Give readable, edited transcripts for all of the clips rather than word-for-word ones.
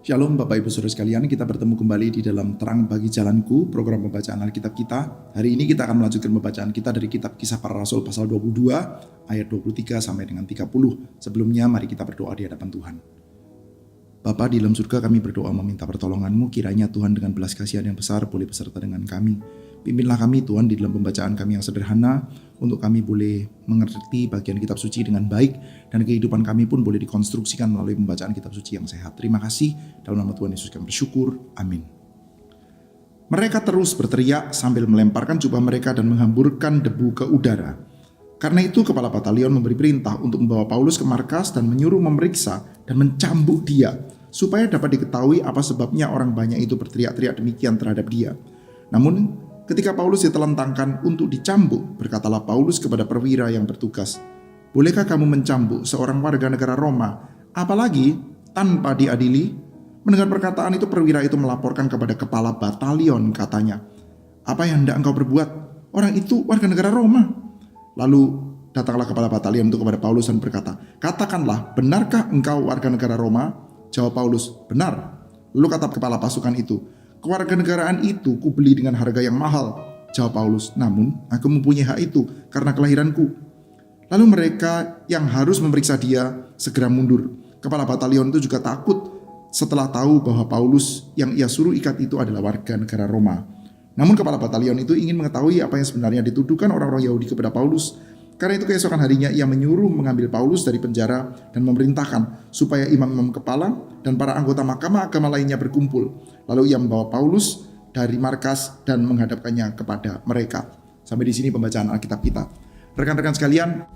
Shalom Bapak Ibu Saudara sekalian, kita bertemu kembali di dalam Terang Bagi Jalanku, program pembacaan Alkitab kita. Hari ini kita akan melanjutkan pembacaan kita dari kitab Kisah Para Rasul pasal 22 ayat 23 sampai dengan 30. Sebelumnya mari kita berdoa di hadapan Tuhan. Bapa di dalam surga, kami berdoa meminta pertolongan-Mu, kiranya Tuhan dengan belas kasihan yang besar boleh beserta dengan kami. Pimpinlah kami Tuhan di dalam pembacaan kami yang sederhana, untuk kami boleh mengerti bagian kitab suci dengan baik, dan kehidupan kami pun boleh dikonstruksikan melalui pembacaan kitab suci yang sehat. Terima kasih, dalam nama Tuhan Yesus kami bersyukur, amin. Mereka terus berteriak sambil melemparkan jubah mereka dan menghamburkan debu ke udara. Karena itu kepala batalion memberi perintah untuk membawa Paulus ke markas dan menyuruh memeriksa dan mencambuk dia, supaya dapat diketahui apa sebabnya orang banyak itu berteriak-teriak demikian terhadap dia. Namun ketika Paulus ditelentangkan untuk dicambuk, berkatalah Paulus kepada perwira yang bertugas, "Bolehkah kamu mencambuk seorang warga negara Roma, apalagi tanpa diadili?" Mendengar perkataan itu, perwira itu melaporkan kepada kepala batalion, katanya, "Apa yang hendak engkau berbuat? Orang itu warga negara Roma." Lalu datanglah kepala batalion itu kepada Paulus dan berkata, "Katakanlah, benarkah engkau warga negara Roma?" Jawab Paulus, "Benar." Lalu kata kepala pasukan itu, "Kewarganegaraan itu kubeli dengan harga yang mahal." Jawab Paulus, "Namun aku mempunyai hak itu karena kelahiranku." Lalu mereka yang harus memeriksa dia segera mundur. Kepala batalion itu juga takut setelah tahu bahwa Paulus yang ia suruh ikat itu adalah warga negara Roma. Namun kepala batalion itu ingin mengetahui apa yang sebenarnya dituduhkan orang-orang Yahudi kepada Paulus. Karena itu keesokan harinya ia menyuruh mengambil Paulus dari penjara dan memerintahkan supaya imam-imam kepala dan para anggota mahkamah agama lainnya berkumpul. Lalu ia membawa Paulus dari markas dan menghadapkannya kepada mereka. Sampai di sini pembacaan Alkitab kita. Rekan-rekan sekalian,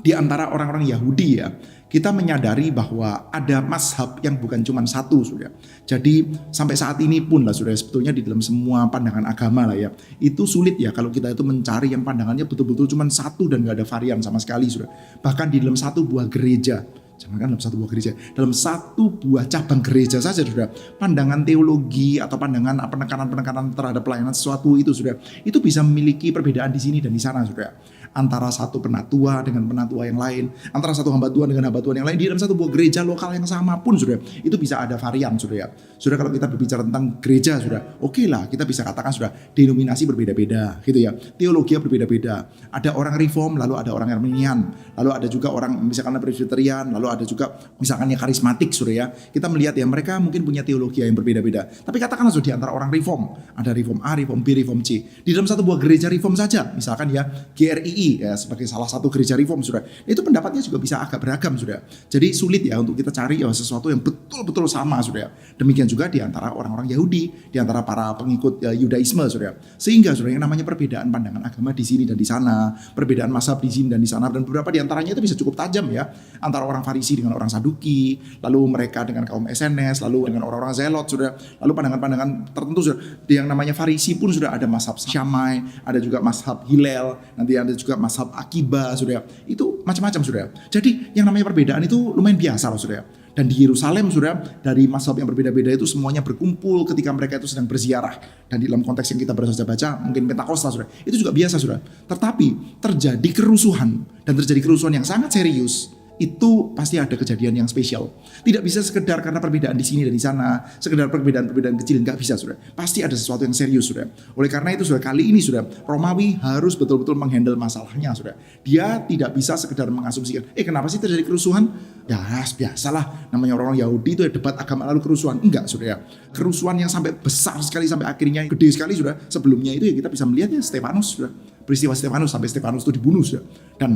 di antara orang-orang Yahudi ya, kita menyadari bahwa ada mazhab yang bukan cuma satu, Saudara. Jadi sampai saat ini pun lah, Saudara, sebetulnya di dalam semua pandangan agama lah ya, itu sulit ya kalau kita itu mencari yang pandangannya betul-betul cuma satu dan gak ada varian sama sekali, Saudara. Bahkan di dalam satu buah gereja, jangankan dalam satu buah gereja, dalam satu buah cabang gereja saja, Saudara, pandangan teologi atau pandangan penekanan-penekanan terhadap pelayanan sesuatu itu, Saudara, itu bisa memiliki perbedaan di sini dan di sana, Saudara. Antara satu penatua dengan penatua yang lain, antara satu hamba Tuhan dengan hamba Tuhan yang lain, di dalam satu buah gereja lokal yang sama pun, Saudara, itu bisa ada varian, Saudara. Saudara, kalau kita berbicara tentang gereja, Saudara, oke lah, kita bisa katakan, Saudara, denominasi berbeda-beda, gitu ya, teologi berbeda-beda. Ada orang reform, lalu ada orang Arminian, lalu ada juga orang misalkan Presbyterian, lalu ada juga misalkan yang karismatik, Saudara ya. Kita melihat ya, mereka mungkin punya teologi yang berbeda-beda. Tapi katakanlah, Saudara, di antara orang reform, ada reform A, reform B, reform C. Di dalam satu buah gereja reform saja, misalkan ya GRII ya, sebagai salah satu gereja reform, Saudara, itu pendapatnya juga bisa agak beragam, Saudara. Jadi sulit ya untuk kita cari ya sesuatu yang betul-betul sama, Saudara. Demikian juga di antara orang-orang Yahudi, di antara para pengikut Yudaisme, Saudara. Sehingga, Saudara, yang namanya perbedaan pandangan agama di sini dan di sana, perbedaan mazhab di sini dan di sana, dan beberapa di antaranya itu bisa cukup tajam ya, antara orang Farisi dengan orang Saduki, lalu mereka dengan kaum SNS, lalu dengan orang-orang Zelot, Saudara. Lalu pandangan-pandangan tertentu, Saudara. Di yang namanya Farisi pun sudah ada mazhab Syamai, ada juga mazhab Hillel, nanti ada juga mazhab Akiba, Saudara. Itu macam-macam, Saudara. Jadi yang namanya perbedaan itu lumayan biasa loh, Saudara. Dan di Yerusalem, Saudara, dari mazhab yang berbeda-beda itu semuanya berkumpul ketika mereka itu sedang berziarah. Dan di dalam konteks yang kita baru saja baca, mungkin Pentakosta, Saudara, itu juga biasa, Saudara. Tetapi terjadi kerusuhan, dan terjadi kerusuhan yang sangat serius, itu pasti ada kejadian yang spesial. Tidak bisa sekedar karena perbedaan di sini dan di sana, sekedar perbedaan-perbedaan kecil, nggak bisa, Saudara. Pasti ada sesuatu yang serius, Saudara. Oleh karena itu, Saudara, kali ini, Saudara, Romawi harus betul-betul menghandle masalahnya, Saudara. Dia tidak bisa sekedar mengasumsikan, kenapa sih terjadi kerusuhan? Ya, biasalah, namanya orang Yahudi itu ya, debat agama lalu kerusuhan. Enggak, Saudara. Kerusuhan yang sampai besar sekali, sampai akhirnya gede sekali, Saudara. Sebelumnya itu ya kita bisa melihat ya Stefanus, Saudara. Peristiwa Stefanus, sampai Stefanus itu dibunuh, Saudara. Dan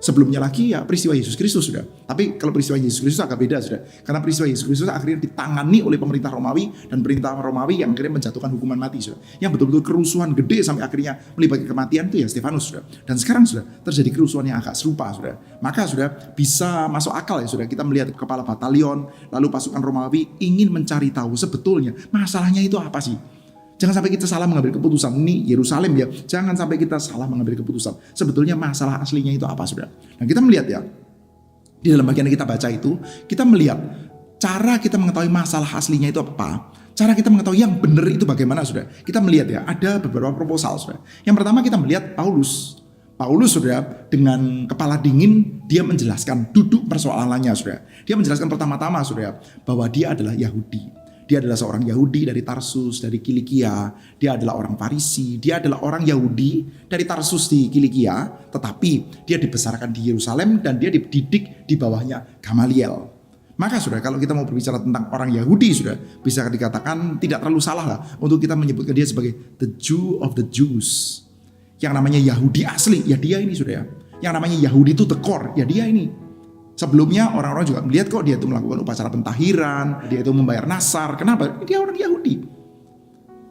sebelumnya lagi ya peristiwa Yesus Kristus, Saudara. Tapi kalau peristiwa Yesus Kristus agak beda, Saudara. Karena peristiwa Yesus Kristus akhirnya ditangani oleh pemerintah Romawi, dan perintah Romawi yang akhirnya menjatuhkan hukuman mati, Saudara. Yang betul-betul kerusuhan gede sampai akhirnya melibatkan kematian itu ya Stefanus, Saudara. Dan sekarang, Saudara, terjadi kerusuhan yang agak serupa, Saudara. Maka, Saudara, bisa masuk akal ya, Saudara, kita melihat kepala batalion lalu pasukan Romawi ingin mencari tahu sebetulnya masalahnya itu apa sih. Jangan sampai kita salah mengambil keputusan. Ini Yerusalem ya, jangan sampai kita salah mengambil keputusan. Sebetulnya masalah aslinya itu apa, Saudara? Nah, kita melihat ya, di dalam bagian yang kita baca itu, kita melihat cara kita mengetahui masalah aslinya itu apa, cara kita mengetahui yang benar itu bagaimana, Saudara. Kita melihat ya, ada beberapa proposal, Saudara. Yang pertama kita melihat Paulus, Saudara, dengan kepala dingin, dia menjelaskan duduk persoalannya, Saudara. Dia menjelaskan pertama-tama, Saudara, bahwa dia adalah Yahudi. Dia adalah seorang Yahudi dari Tarsus, dari Kilikia. Dia adalah orang Farisi. Dia adalah orang Yahudi dari Tarsus di Kilikia. Tetapi dia dibesarkan di Yerusalem dan dia dididik di bawahnya Gamaliel. Maka saudara, kalau kita mau berbicara tentang orang Yahudi, saudara, bisa dikatakan tidak terlalu salah lah untuk kita menyebutkan dia sebagai the Jew of the Jews. Yang namanya Yahudi asli, ya dia ini saudara. Yang namanya Yahudi itu the core, ya dia ini. Sebelumnya orang-orang juga melihat kok dia itu melakukan upacara pentahiran, dia itu membayar nasar. Kenapa? Dia orang Yahudi.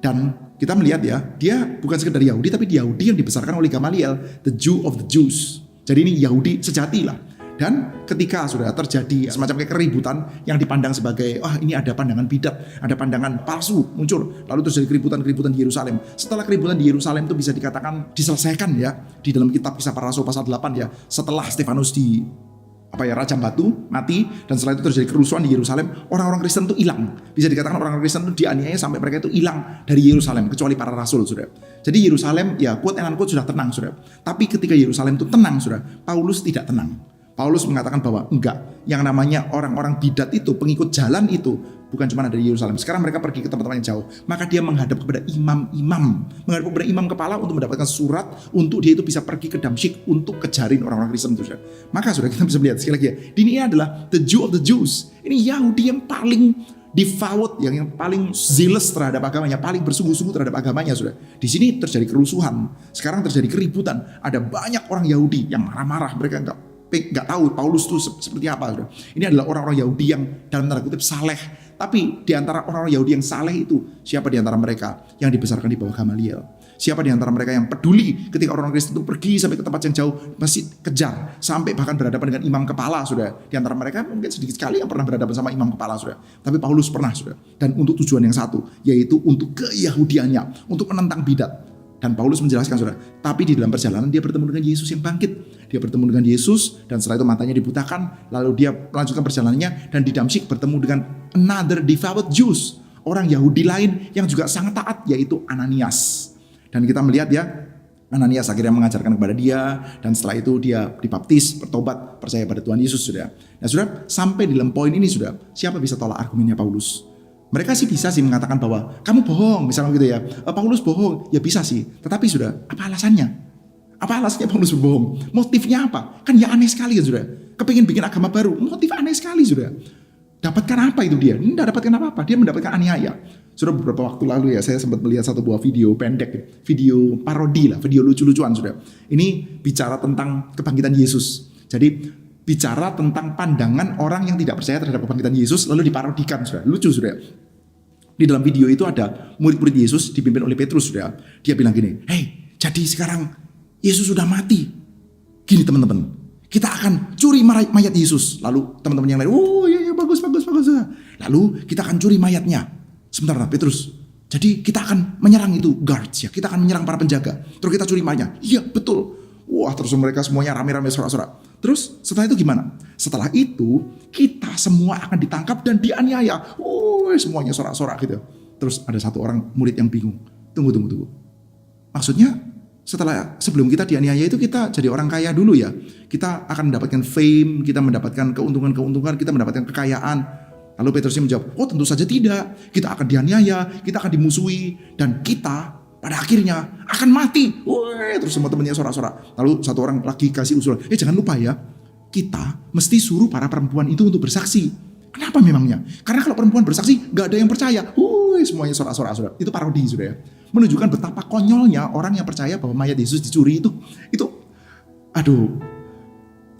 Dan kita melihat ya, dia bukan sekedar Yahudi, tapi Yahudi yang dibesarkan oleh Gamaliel, the Jew of the Jews. Jadi ini Yahudi sejati lah. Dan ketika sudah terjadi semacam kayak keributan yang dipandang sebagai, ini ada pandangan bidat, ada pandangan palsu muncul. Lalu terjadi keributan di Yerusalem. Setelah keributan di Yerusalem itu bisa dikatakan diselesaikan ya di dalam kitab Kisah Para Rasul pasal 8 ya. Setelah Stefanus rajam batu, mati, dan setelah itu terjadi kerusuhan di Yerusalem, orang-orang Kristen itu hilang. Bisa dikatakan orang-orang Kristen itu dianiaya sampai mereka itu hilang dari Yerusalem, kecuali para rasul, saudara. Jadi Yerusalem, ya quote and unquote sudah tenang, saudara. Tapi ketika Yerusalem itu tenang, saudara, Paulus tidak tenang. Paulus mengatakan bahwa enggak, yang namanya orang-orang bidat itu, pengikut jalan itu, bukan cuma dari Yerusalem. Sekarang mereka pergi ke tempat-tempat yang jauh. Maka dia menghadap kepada imam-imam. Menghadap kepada imam kepala untuk mendapatkan surat untuk dia itu bisa pergi ke Damsyik untuk kejarin orang-orang Kristen itu. Maka sudah kita bisa melihat sekali lagi ya. Ini adalah the Jew of the Jews. Ini Yahudi yang paling devout, yang paling zealous terhadap agamanya, paling bersungguh-sungguh terhadap agamanya, sudah. Di sini terjadi kerusuhan. Sekarang terjadi keributan. Ada banyak orang Yahudi yang marah-marah. Mereka nggak tahu Paulus itu seperti apa. Sudah. Ini adalah orang-orang Yahudi yang dalam tanda kutip saleh. Tapi di antara orang-orang Yahudi yang saleh itu, siapa di antara mereka yang dibesarkan di bawah Gamaliel? Siapa di antara mereka yang peduli ketika orang Kristen itu pergi sampai ke tempat yang jauh, masih kejar, sampai bahkan berhadapan dengan imam kepala, sudah. Di antara mereka mungkin sedikit sekali yang pernah berhadapan sama imam kepala, sudah. Tapi Paulus pernah, sudah. Dan untuk tujuan yang satu, yaitu untuk keyahudiannya, untuk menentang bidat. Dan Paulus menjelaskan, saudara, tapi di dalam perjalanan dia bertemu dengan Yesus yang bangkit. Dia bertemu dengan Yesus dan setelah itu matanya dibutakan. Lalu dia melanjutkan perjalanannya dan di Damsyik bertemu dengan another devout Jews. Orang Yahudi lain yang juga sangat taat, yaitu Ananias. Dan kita melihat ya, Ananias akhirnya mengajarkan kepada dia. Dan setelah itu dia dibaptis, bertobat, percaya pada Tuhan Yesus, saudara. Nah saudara, sampai di dalam poin ini, saudara, siapa bisa tolak argumennya Paulus? Mereka sih bisa sih mengatakan bahwa kamu bohong, misalnya gitu ya. Paulus bohong, ya bisa sih. Tetapi sudah, apa alasannya? Apa alasannya Paulus berbohong? Motifnya apa? Kan ya aneh sekali kan sudah. Kepingin bikin agama baru, motif aneh sekali sudah. Dapatkan apa itu dia? Tidak dapatkan apa-apa, dia mendapatkan aniaya. Sudah beberapa waktu lalu ya, saya sempat melihat satu buah video pendek, video parodi lah, video lucu-lucuan sudah. Ini bicara tentang kebangkitan Yesus. Jadi bicara tentang pandangan orang yang tidak percaya terhadap kebangkitan Yesus lalu diparodikan, sudah. Lucu sudah. Di dalam video itu ada murid-murid Yesus dipimpin oleh Petrus, sudah. Dia bilang gini, "Hey, jadi sekarang Yesus sudah mati. Gini teman-teman, kita akan curi mayat Yesus." Lalu teman-teman yang lain, "Oh iya bagus. Lalu kita akan curi mayatnya." Sebentar Petrus, jadi kita akan menyerang itu guards ya. Kita akan menyerang para penjaga. Terus kita curi mayatnya. Iya betul. Wah, terus mereka semuanya rame-rame sorak-sorak. Terus setelah itu gimana? Setelah itu kita semua akan ditangkap dan dianiaya. Semuanya sorak-sorak gitu. Terus ada satu orang murid yang bingung. Tunggu. Maksudnya sebelum kita dianiaya itu kita jadi orang kaya dulu ya. Kita akan mendapatkan fame, kita mendapatkan keuntungan, kita mendapatkan kekayaan. Lalu Petrusnya menjawab, tentu saja tidak. Kita akan dianiaya, kita akan dimusuhi, dan kita pada akhirnya akan mati. Terus semua temannya sorak-sorak. Lalu satu orang lagi kasih usulan, jangan lupa ya, kita mesti suruh para perempuan itu untuk bersaksi. Kenapa memangnya? Karena kalau perempuan bersaksi, gak ada yang percaya. Semuanya sorak-sorak, saudara. Itu parodi, saudara. Menunjukkan betapa konyolnya orang yang percaya bahwa mayat Yesus dicuri itu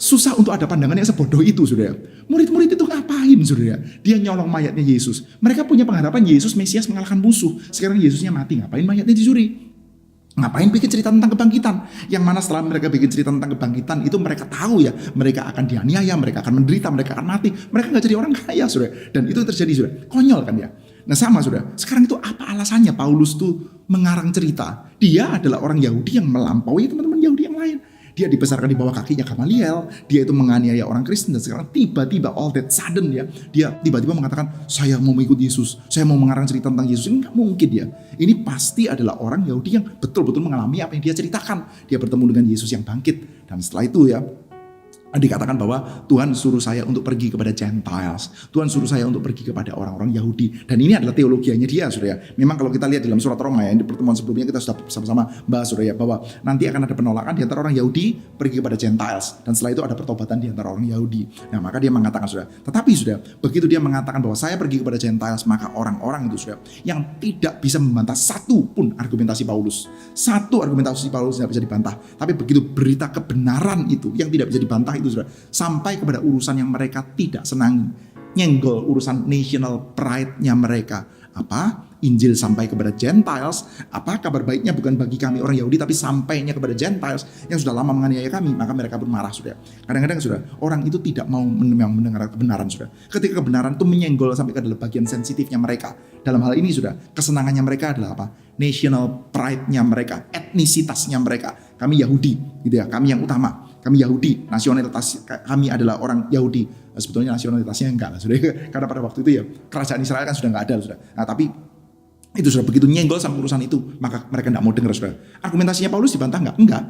susah untuk ada pandangan yang sebodoh itu, saudara. Murid-murid itu ngapain, saudara? Dia nyolong mayatnya Yesus. Mereka punya pengharapan Yesus Mesias mengalahkan musuh. Sekarang Yesusnya mati, ngapain mayatnya dicuri? Ngapain bikin cerita tentang kebangkitan? Yang mana setelah mereka bikin cerita tentang kebangkitan itu mereka tahu ya, mereka akan dianiaya, mereka akan menderita, mereka akan mati. Mereka gak jadi orang kaya, saudara. Dan itu terjadi, saudara. Konyol kan ya? Nah sama, saudara. Sekarang itu apa alasannya Paulus tuh mengarang cerita? Dia adalah orang Yahudi yang melampaui teman-teman Yahudi yang lain. Dia dibesarkan di bawah kakinya Gamaliel. Dia itu menganiaya orang Kristen. Dan sekarang tiba-tiba all that sudden ya, dia tiba-tiba mengatakan, saya mau mengikut Yesus, saya mau mengarang cerita tentang Yesus. Ini gak mungkin ya. Ini pasti adalah orang Yahudi yang betul-betul mengalami apa yang dia ceritakan. Dia bertemu dengan Yesus yang bangkit. Dan setelah itu ya, Dikatakan bahwa Tuhan suruh saya untuk pergi kepada Gentiles. Tuhan suruh saya untuk pergi kepada orang-orang Yahudi. Dan ini adalah teologianya dia, saudara. Memang kalau kita lihat dalam surat Roma ya, di pertemuan sebelumnya kita sudah bersama-sama bahas, saudara, bahwa nanti akan ada penolakan di antara orang Yahudi pergi kepada Gentiles. Dan setelah itu ada pertobatan di antara orang Yahudi. Nah, maka dia mengatakan, saudara. Tetapi, saudara, begitu dia mengatakan bahwa saya pergi kepada Gentiles, maka orang-orang itu, saudara, yang tidak bisa membantah satu pun argumentasi Paulus. Satu argumentasi Paulus tidak bisa dibantah. Tapi begitu berita kebenaran itu yang tidak bisa dibantah itu, saudara, sampai kepada urusan yang mereka tidak senangi, nyenggol urusan national pride-nya mereka. Apa? Injil sampai kepada Gentiles. Apa? Kabar baiknya bukan bagi kami orang Yahudi, tapi sampainya kepada Gentiles yang sudah lama menganiaya kami. Maka mereka pun marah, saudara. Kadang-kadang, saudara, orang itu tidak mau mendengar kebenaran, saudara. Ketika kebenaran itu menyenggol sampai ke dalam bagian sensitifnya mereka. Dalam hal ini, saudara, kesenangannya mereka adalah apa? National pride-nya mereka, etnisitasnya mereka. Kami Yahudi, gitu ya. Kami yang utama. Kami Yahudi, nasionalitas kami adalah orang Yahudi. Sebetulnya nasionalitasnya enggak lah, saudara. Karena pada waktu itu ya kerajaan Israel kan sudah enggak ada, saudara. Nah, tapi itu sudah begitu nyenggol sama urusan itu, maka mereka enggak mau dengar, saudara. Argumentasinya Paulus dibantah enggak? Enggak.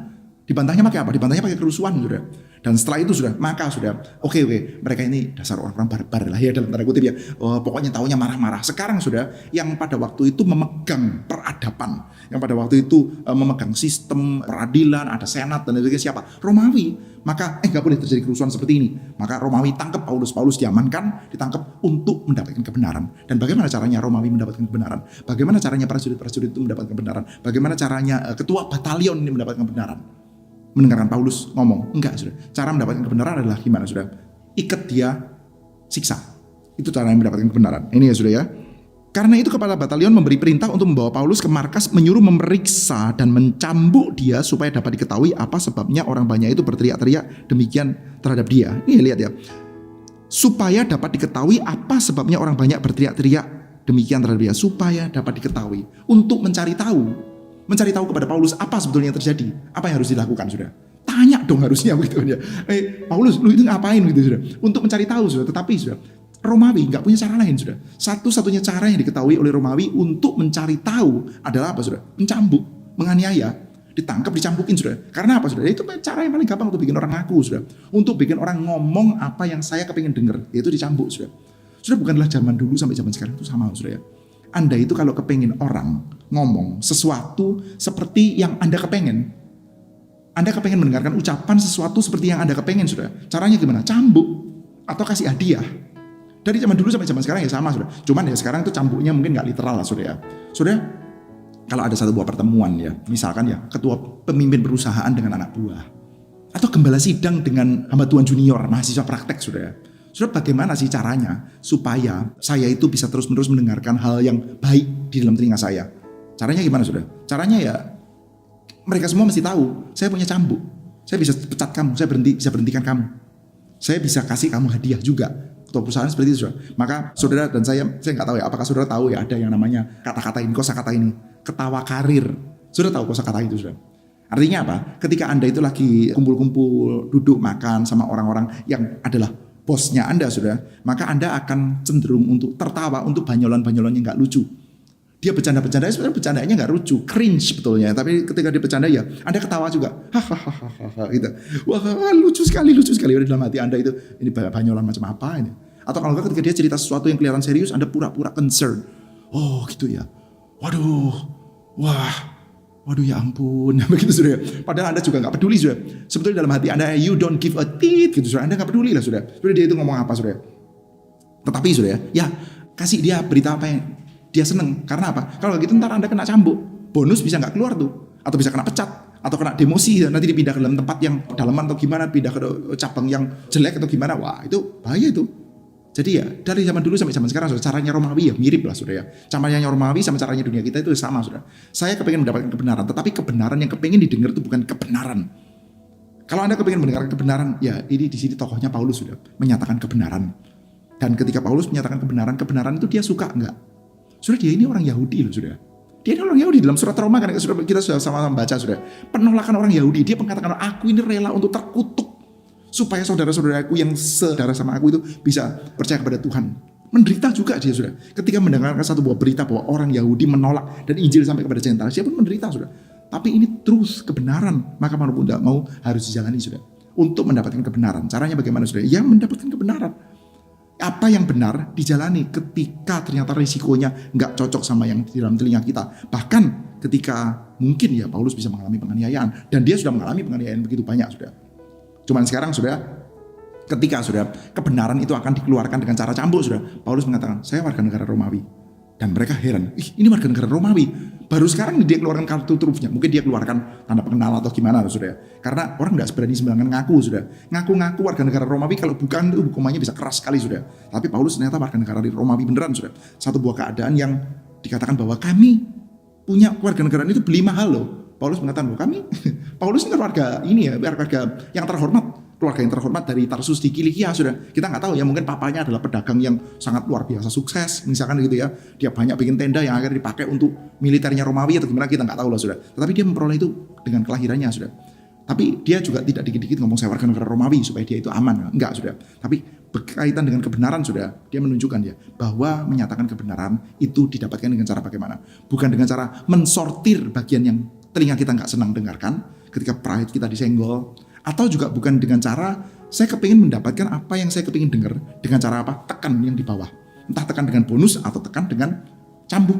Dibantahnya pakai apa? Dibantahnya pakai kerusuhan, saudara. Dan setelah itu, sudah, maka sudah, oke, mereka ini dasar orang-orang barbar lah ya, dalam tanda kutip ya. Pokoknya taunya marah-marah. Sekarang, sudah, yang pada waktu itu memegang peradaban, yang pada waktu itu memegang sistem peradilan, ada senat dan sebagainya, siapa? Romawi. Maka nggak boleh terjadi kerusuhan seperti ini. Maka Romawi tangkap Paulus diamankan, ditangkap untuk mendapatkan kebenaran. Dan bagaimana caranya Romawi mendapatkan kebenaran? Bagaimana caranya prajurit-prajurit itu mendapatkan kebenaran? Bagaimana caranya ketua batalion ini mendapatkan kebenaran? Mendengarkan Paulus ngomong? Enggak, saudara. Cara mendapatkan kebenaran adalah gimana, saudara? Ikat dia, siksa. Itu cara yang mendapatkan kebenaran. Ini ya, saudara ya. Karena itu kepala batalion memberi perintah untuk membawa Paulus ke markas, menyuruh memeriksa dan mencambuk dia supaya dapat diketahui apa sebabnya orang banyak itu berteriak-teriak demikian terhadap dia. Nih lihat ya. Supaya dapat diketahui apa sebabnya orang banyak berteriak-teriak demikian terhadap dia. Supaya dapat diketahui. Untuk mencari tahu. Mencari tahu kepada Paulus apa sebetulnya yang terjadi. Apa yang harus dilakukan, saudara? Tanya dong harusnya begitu ya. Paulus, lu itu ngapain gitu, saudara? Untuk mencari tahu, saudara. Tetapi, saudara, Romawi nggak punya cara lain, saudara. Satu-satunya cara yang diketahui oleh Romawi untuk mencari tahu adalah apa, saudara? Mencambuk, menganiaya, ditangkap, dicambukin, saudara. Karena apa, saudara? Itu cara yang paling gampang untuk bikin orang ngaku, saudara. Untuk bikin orang ngomong apa yang saya kepingin dengar, yaitu dicambuk, saudara. Saudara, bukanlah zaman dulu sampai zaman sekarang itu sama, saudara. Anda itu kalau kepingin orang ngomong sesuatu seperti yang Anda kepingin, Anda kepingin mendengarkan ucapan sesuatu seperti yang Anda kepingin, saudara. Caranya gimana? Cambuk atau kasih hadiah. Dari zaman dulu sampai zaman sekarang ya sama, saudara. Cuman ya sekarang itu cambuknya mungkin nggak literal lah, saudara. Saudara, kalau ada satu buah pertemuan ya, misalkan ya ketua pemimpin perusahaan dengan anak buah, atau gembala sidang dengan hamba Tuhan junior, mahasiswa praktek, saudara. Saudara, bagaimana sih caranya supaya saya itu bisa terus-menerus mendengarkan hal yang baik di dalam telinga saya? Caranya gimana, saudara? Caranya ya mereka semua mesti tahu, saya punya cambuk. Saya bisa pecat kamu, saya bisa berhentikan kamu. Saya bisa kasih kamu hadiah juga. Ketua perusahaan seperti itu, saudara. Maka saudara dan saya nggak tahu ya, apakah saudara tahu ya ada yang namanya kata-kata ini, kosakata ini, ketawa karir. Saudara tahu kosakata itu, saudara? Artinya apa? Ketika Anda itu lagi kumpul-kumpul, duduk makan sama orang-orang yang adalah bosnya Anda, saudara, maka Anda akan cenderung untuk tertawa untuk banyolan-banyolan yang nggak lucu. Dia bercanda-bercanda, sebenarnya bercandanya nggak lucu, cringe betulnya. Tapi ketika dia bercanda ya, Anda ketawa juga, hahaha, gitu. Wah, lucu sekali. Udah dalam hati Anda itu, ini banyolan macam apa ini? Atau kalau enggak ketika dia cerita sesuatu yang kelihatan serius, Anda pura-pura concern. Oh, gitu ya. Waduh ya ampun, begitu, saudara. Padahal Anda juga nggak peduli, saudara. Sebetulnya dalam hati Anda, you don't give a tit, gitu, saudara. Anda nggak peduli lah, saudara. Saudara, dia itu ngomong apa, saudara? Tetapi, saudara, ya kasih dia berita apa yang dia seneng. Karena apa? Kalau gitu ntar Anda kena cambuk, bonus bisa nggak keluar tuh, atau bisa kena pecat, atau kena demosi, nanti dipindah ke dalam tempat yang dalaman atau gimana, pindah ke cabang yang jelek atau gimana. Wah, itu bahaya itu. Jadi ya dari zaman dulu sampai zaman sekarang, saudara, caranya Romawi ya mirip lah, saudara ya. Caranya Romawi sama caranya dunia kita itu sama, saudara. Saya kepingin mendapatkan kebenaran, tetapi kebenaran yang kepingin didengar itu bukan kebenaran. Kalau Anda kepingin mendengarkan kebenaran, ya ini di sini tokohnya Paulus sudah menyatakan kebenaran. Dan ketika Paulus menyatakan kebenaran itu dia suka enggak? Saudara, dia ini orang Yahudi loh, saudara. Dia ini orang Yahudi. Dalam surat Roma kan kita sudah sama-sama baca, saudara. Penolakan orang Yahudi, dia mengatakan aku ini rela untuk terkutuk supaya saudara-saudaraku yang saudara sama aku itu bisa percaya kepada Tuhan. Menderita juga dia, saudara. Ketika mendengarkan satu buah berita bahwa orang Yahudi menolak dan Injil sampai kepada Gentiles, dia pun menderita, saudara. Tapi ini terus kebenaran, maka maupun tidak mau harus dijalani, saudara. untuk mendapatkan kebenaran. Caranya bagaimana saudara? Ya mendapatkan kebenaran. Apa yang benar dijalani ketika ternyata risikonya nggak cocok sama yang di dalam telinga kita. Bahkan ketika mungkin ya Paulus bisa mengalami penganiayaan. Dan dia sudah mengalami penganiayaan begitu banyak sudah. Cuman sekarang sudah ketika sudah kebenaran itu akan dikeluarkan dengan cara cambuk sudah. Paulus mengatakan saya warga negara Romawi. Dan mereka heran, ini warga negara Romawi. Baru sekarang dia keluarkan kartu trufnya. Mungkin dia keluarkan tanda pengenal atau gimana sudah. Karena orang nggak berani sembarangan ngaku sudah. Ngaku-ngaku warga negara Romawi, kalau bukan itu hukumannya bisa keras sekali sudah. Tapi Paulus ternyata warga negara Romawi beneran sudah. Satu buah keadaan yang dikatakan bahwa kami punya warga negara itu beli mahal loh. Paulus mengatakan bahwa kami, Paulus ini warga ini ya, warga yang terhormat. Keluarga yang terhormat dari Tarsus di Kilikia sudah. Kita nggak tahu ya, mungkin papanya adalah pedagang yang sangat luar biasa sukses misalkan gitu ya. Dia banyak bikin tenda yang akhirnya dipakai untuk militernya Romawi atau gimana, kita nggak tahu lah sudah. Tetapi dia memperoleh itu dengan kelahirannya sudah. Tapi dia juga tidak dikit-dikit ngomong saya warga negara Romawi supaya dia itu aman, enggak sudah. Tapi berkaitan dengan kebenaran sudah, dia menunjukkan ya bahwa menyatakan kebenaran itu didapatkan dengan cara bagaimana? Bukan dengan cara mensortir bagian yang telinga kita nggak senang dengarkan ketika pride kita disenggol. Atau juga bukan dengan cara saya kepingin mendapatkan apa yang saya kepingin dengar dengan cara apa? Tekan yang di bawah. Entah tekan dengan bonus atau tekan dengan cambuk.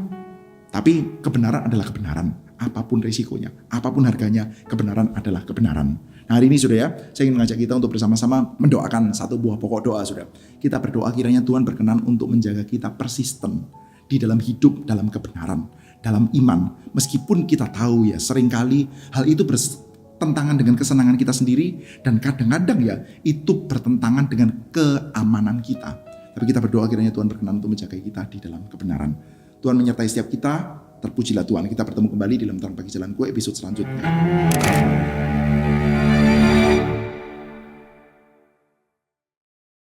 Tapi kebenaran adalah kebenaran. Apapun risikonya, apapun harganya, kebenaran adalah kebenaran. Nah, hari ini sudah ya, saya ingin mengajak kita untuk bersama-sama mendoakan satu buah pokok doa sudah. Kita berdoa kiranya Tuhan berkenan untuk menjaga kita persisten di dalam hidup, dalam kebenaran, dalam iman. Meskipun kita tahu ya seringkali hal itu bertentangan dengan kesenangan kita sendiri, dan kadang-kadang ya itu bertentangan dengan keamanan kita. Tapi kita berdoa kiranya Tuhan berkenan untuk menjaga kita di dalam kebenaran. Tuhan menyertai setiap kita. Terpujilah Tuhan. Kita bertemu kembali di dalam Terang Pagi Jalanku episode selanjutnya.